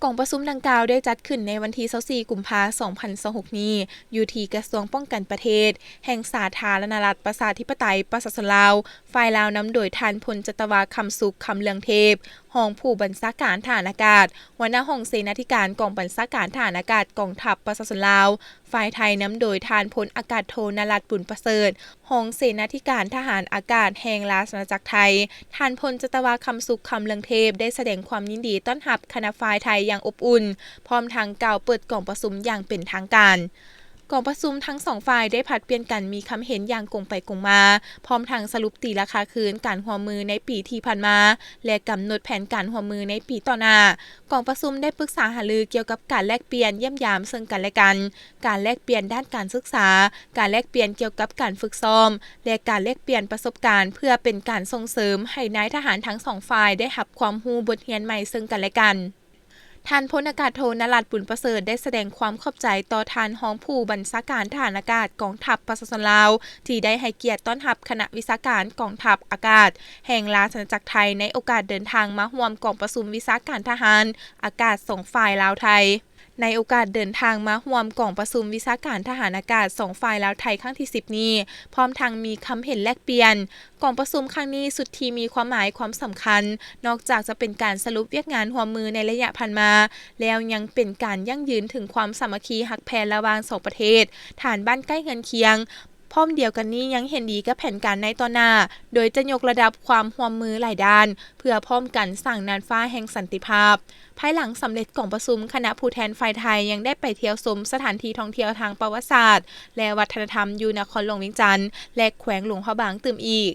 กองประชุมดังกล่าวได้จัดขึ้นในวันที่24กุมภาพันธ์2026นี้อยู่ที่กระทรวงป้องกันประเทศแห่งสาธารณรัฐประชาธิปไตยประชาชนลาวฝ่ายลาวนำโดยท่านพลจัตวาคำสุขคำเลืองเทพรองผู้บัญชาการทหารอากาศหัวหน้าห้องเสนาธิการกองบัญชาการทหารอากาศกองทัพประชาชนลาวฝ่ายไทยนำโดยท่านพลอากาศโทนรัตน์บุญประเสริฐห้องเสนาธิการทหารอากาศแห่งราชอาณาจักรไทยท่านพลจัตวาคำสุขคำเลืองเทพได้แสดงความยินดีต้อนรับคณะฝ่ายไทยอย่างอบอุ่นพร้อมทางกล่าวเปิดกองประชุมอย่างเป็นทางการกองประชุมทั้งสองฝ่ายได้ผลัดเปลี่ยนกันมีคำเห็นอย่างกงไปกงมาพร้อมทางสรุปตีราคาคืนการหัวมือในปีที่ผ่านมาและกำหนดแผนการหัวมือในปีต่อหน้ากองประชุมได้ปรึกษาหารือเกี่ยวกับการแลกเปลี่ยนเยี่ยมยามซึ่งกันและกันการแลกเปลี่ยนด้านการศึกษาการแลกเปลี่ยนเกี่ยวกับการฝึกซ้อมและการแลกเปลี่ยนประสบการณ์เพื่อเป็นการส่งเสริมให้นายทหารทั้งสองฝ่ายได้รับความรู้บทเรียนใหม่ซึ่งกันและกันท่านพลอากาศโทนรัตน์บุญประเสริฐได้แสดงความขอบใจต่อท่านรองผู้บัญชาการทหารอากาศกองทัพประชาชนลาวที่ได้ให้เกียรติต้อนรับคณะวิชาการกองทัพอากาศแห่งราชอาณาจักรไทยในโอกาสเดินทางมาร่วมกองประชุมวิชาการทหารอากาศสองฝ่ายลาวไทยในโอกาสเดินทางมาร่วมกองประชุมวิชาการทหารอากาศ2ฝ่ายลาวไทยครั้งที่10นี้พร้อมทั้งมีคำเห็นแลกเปลี่ยนกองประชุมครั้งนี้สุดที่มีความหมายความสำคัญนอกจากจะเป็นการสรุปเวียกงานร่วมมือในระยะผ่านมาแล้วยังเป็นการยั่งยืนถึงความสามัคคีฮักแพงระหว่าง2ประเทศฐานบ้านใกล้เฮือนเคียงพร้อมเดียวกันนี้ยังเห็นดีกับแผนการในต่อหน้าโดยจะยกระดับความร่วมมือหลายด้านเพื่อพร้อมกันสร้างน่านฟ้าแห่งสันติภาพภายหลังสำเร็จกองประชุมคณะผู้แทนฝ่ายไทยยังได้ไปเที่ยวชมสถานที่ท่องเที่ยวทางประวัติศาสตร์และวัฒนธรรมอยู่นครหลวงเวียงจันทน์และแขวงหลวงพระบางตื่มอีก